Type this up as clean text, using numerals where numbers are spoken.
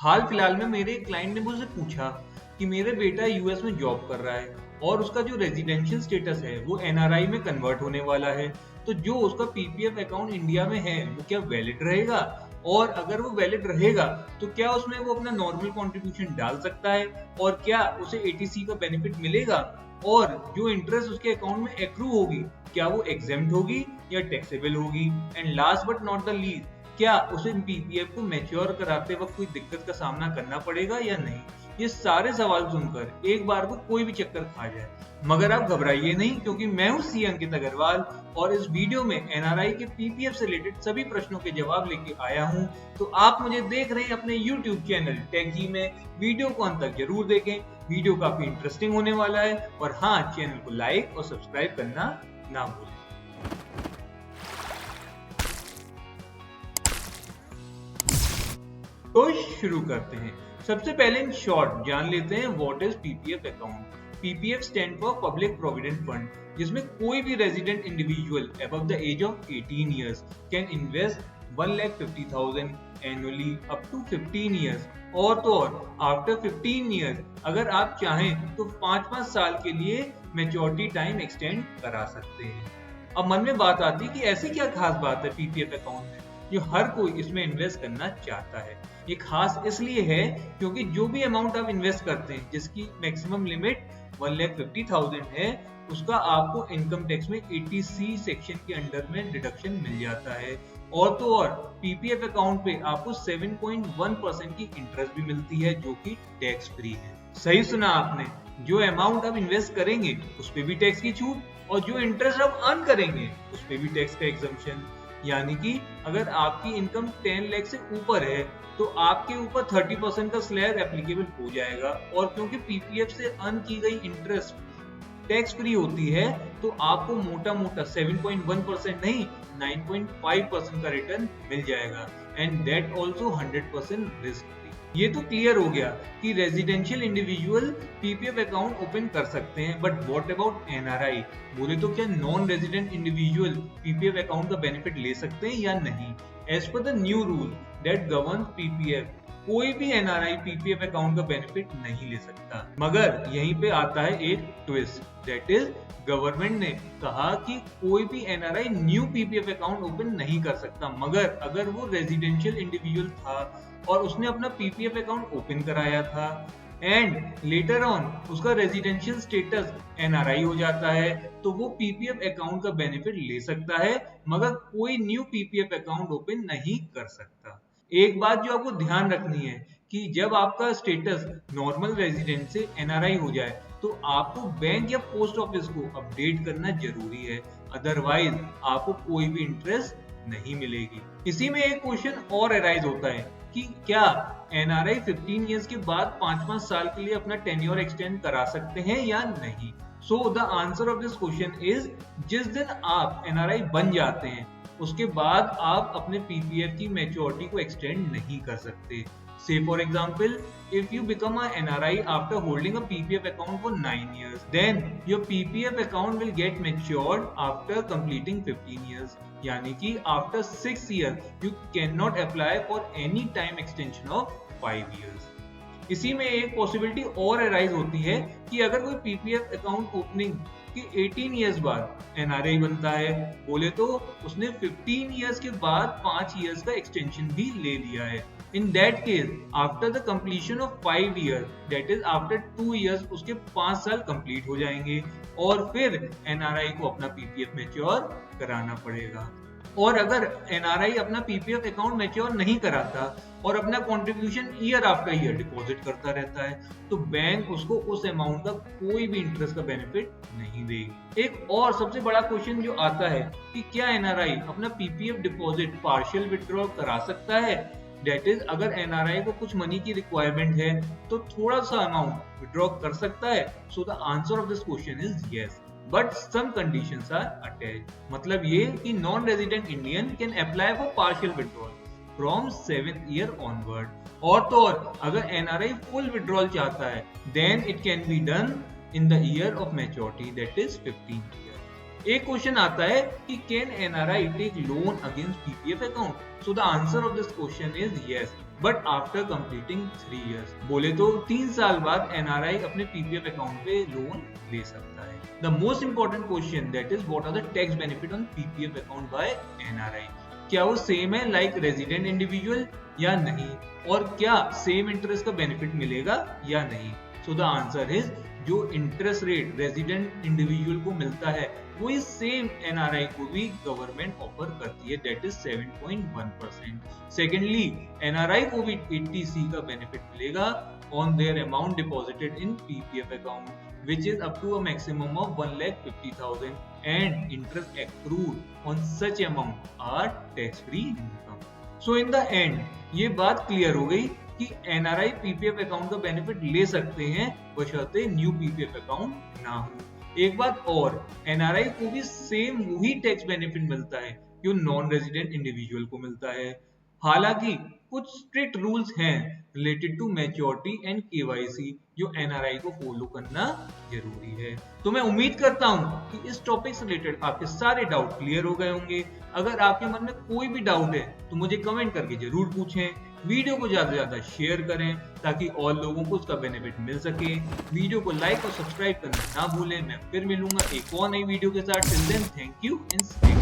हाल फिलहाल में मेरे एक क्लाइंट ने मुझसे पूछा कि मेरे बेटा यूएस में जॉब कर रहा है और उसका जो रेजिडेंशियल स्टेटस है वो एनआरआई में कन्वर्ट होने वाला है। तो जो उसका पीपीएफ अकाउंट इंडिया में है वो क्या वैलिड रहेगा, और अगर वो वैलिड रहेगा तो क्या उसमें वो अपना नॉर्मल कंट्रीब्यूशन डाल सकता है और क्या उसे एटीसी का बेनिफिट मिलेगा, और जो इंटरेस्ट उसके अकाउंट में एक्रू होगी क्या वो एग्जेम्प्ट होगी या टैक्सेबल होगी, and last but not the least क्या उसे पीपीएफ को मैच्योर कराते वक्त कोई दिक्कत का सामना करना पड़ेगा या नहीं। ये सारे सवाल सुनकर एक बार को कोई भी चक्कर खा जाए, मगर आप घबराइए नहीं, क्योंकि मैं हूं सी अंकित अग्रवाल और इस वीडियो में एनआरआई के पीपीएफ से रिलेटेड सभी प्रश्नों के जवाब लेके आया हूं। तो आप मुझे देख रहे हैं अपने यूट्यूब चैनल टेक में। वीडियो को अंत तक जरूर देखें, वीडियो काफी इंटरेस्टिंग होने वाला है। और हाँ, चैनल को लाइक और सब्सक्राइब करना ना भूलें। तो शुरू करते हैं। सबसे पहले इन शॉर्ट जान लेते हैं what is PPF account. PPF stand for public provident fund, जिसमें कोई भी resident individual above the age of 18 years can invest 1,50,000 annually up to 15 years, और तो और आफ्टर 15 इयर्स अगर आप चाहें तो 5-5 साल के लिए मैच्योरिटी टाइम एक्सटेंड करा सकते हैं। अब मन में बात आती है कि ऐसी क्या खास बात है पीपीएफ अकाउंट में जो हर कोई इसमें इन्वेस्ट करना चाहता है। ये खास इसलिए है क्योंकि जो भी अमाउंट आप इन्वेस्ट करते हैं जिसकी मैक्सिमम लिमिट 1,50,000 है, उसका आपको इनकम टैक्स में 80C सेक्शन के अंडर में डिडक्शन मिल जाता है। और तो और पीपीएफ अकाउंट पे आपको 7.1% की इंटरेस्ट भी मिलती है जो कि टैक्स फ्री है। सही सुना आपने, जो अमाउंट आप इन्वेस्ट करेंगे उस पे भी टैक्स की छूट, और जो इंटरेस्ट आप अर्न करेंगे उस पे भी टैक्स का एग्जम्पशन। यानी कि अगर आपकी इनकम 10 लाख से ऊपर है तो आपके ऊपर 30% का स्लैब एप्लीकेबल हो जाएगा, और क्योंकि पीपीएफ से अर्न की गई इंटरेस्ट टैक्स फ्री होती है तो आपको मोटा मोटा 7.1% नहीं 9.5% का रिटर्न मिल जाएगा, and that also 100% risk free. ये तो क्लियर हो गया कि residential individual PPF account open कर सकते हैं, बट व्हाट अबाउट एनआरआई? बोले तो क्या non resident individual PPF account का बेनिफिट ले सकते हैं या नहीं? एज पर the new rule that governs PPF, कोई भी एनआरआई पीपीएफ अकाउंट का बेनिफिट नहीं ले सकता। मगर यहीं पे आता है एक ट्विस्ट, दैट इज गवर्नमेंट ने कहा कि कोई भी NRI new PPF account open नहीं कर सकता, मगर अगर वो रेजिडेंशियल इंडिविजुअल था और उसने अपना पीपीएफ अकाउंट ओपन कराया था एंड लेटर ऑन उसका रेजिडेंशियल स्टेटस एनआरआई हो जाता है, तो वो पीपीएफ अकाउंट का बेनिफिट ले सकता है, मगर कोई न्यू पीपीएफ अकाउंट ओपन नहीं कर सकता। एक बात जो आपको ध्यान रखनी है कि जब आपका स्टेटस नॉर्मल रेजिडेंट से एनआरआई हो जाए तो आपको बैंक या पोस्ट ऑफिस को अपडेट करना जरूरी है, अदरवाइज आपको कोई भी इंटरेस्ट नहीं मिलेगी। इसी में एक क्वेश्चन और अराइज होता है कि क्या एनआरआई 15 इयर्स के बाद 5-5 साल के लिए अपना टेन्योर एक्सटेंड करा सकते हैं या नहीं? सो the answer of this question is, जिस दिन आप एनआरआई बन जाते हैं उसके बाद आप अपने पीपीएफ की मैच्योरिटी को एक्सटेंड नहीं कर सकते। Say for example, if you become an NRI after holding a PPF account for 9 years, then your PPF account will get matured after completing 15 years. यानी कि after 6 years, you cannot apply for any time extension of 5 years. इसी में एक possibility और arise होती है कि अगर कोई पीपीएफ अकाउंट ओपनिंग कि 18 इयर्स बाद एनआरआई बनता है, बोले तो उसने 15 इयर्स के बाद 5 इयर्स का एक्सटेंशन भी ले लिया है। In that case, after the completion of 5 years, that is after 2 years, उसके 5 साल कंप्लीट हो जाएंगे और फिर एनआरआई को अपना पीपीएफ मैच्योर कराना पड़ेगा। और अगर एनआरआई अपना पीपीएफ अकाउंट मैच्योर नहीं कराता और अपना contribution year after year deposit करता रहता है तो बैंक उसको उस अमाउंट का कोई भी इंटरेस्ट का बेनिफिट नहीं देगी। एक और सबसे बड़ा क्वेश्चन जो आता है कि क्या एनआरआई अपना पीपीएफ डिपॉजिट पार्शियल विथड्रॉ करा सकता है? That is, अगर एनआरआई को कुछ मनी की रिक्वायरमेंट है तो थोड़ा सा अमाउंट विड्रॉ कर सकता है। So the answer of this question is yes, but some conditions are attached. मतलब ये कि non resident Indian can apply for partial withdrawal from 7th year onward, और तो और अगर एनआरआई फुल विड्रॉल चाहता है then it can be done in the year of maturity, that is 15th year. एक क्वेश्चन आता है कि can NRI take loan against PPF account? So the answer of this question is yes. But after completing 3 years। बोले तो 3 साल बाद NRI अपने PPF account पे लोन ले सकता है। The most important question that is what are the tax benefit on PPF account by NRI. क्या वो सेम है लाइक रेजिडेंट इंडिविजुअल या नहीं, और क्या सेम इंटरेस्ट का बेनिफिट मिलेगा या नहीं। सो द आंसर इज जो इंटरेस्ट रेट रेजिडेंट इंडिविजुअल को मिलता है वही सेम एनआरआई को भी गवर्नमेंट ऑफर करती है, दैट इज 7.1%। सेकेंडली एनआरआई को भी 80C का बेनिफिट मिलेगा on their amount deposited in PPF account which is up to a maximum of 1,50,000 and interest accrued on such amount are tax free income. So in the end ये बात clear हो गई कि NRI PPF account का benefit ले सकते हैं बशर्ते न्यू पीपीएफ अकाउंट ना हो। एक बात और, एनआरआई को भी सेम वही टैक्स बेनिफिट मिलता है जो नॉन रेजिडेंट इंडिविजुअल को मिलता है। हालांकि कुछ स्ट्रिक्ट रूल्स हैं related to maturity and KYC जो एनआरआई को फॉलो करना जरूरी है। तो मैं उम्मीद करता हूं कि इस टॉपिक से रिलेटेड आपके सारे डाउट क्लियर हो गए होंगे। अगर आपके मन में कोई भी डाउट है तो मुझे कमेंट करके जरूर पूछें। वीडियो को ज्यादा से ज्यादा शेयर करें ताकि और लोगों को उसका बेनिफिट मिल सके। वीडियो को लाइक और सब्सक्राइब करना ना भूलें। मैं फिर मिलूंगा एक और नई वीडियो के साथ। Till then thank you and stay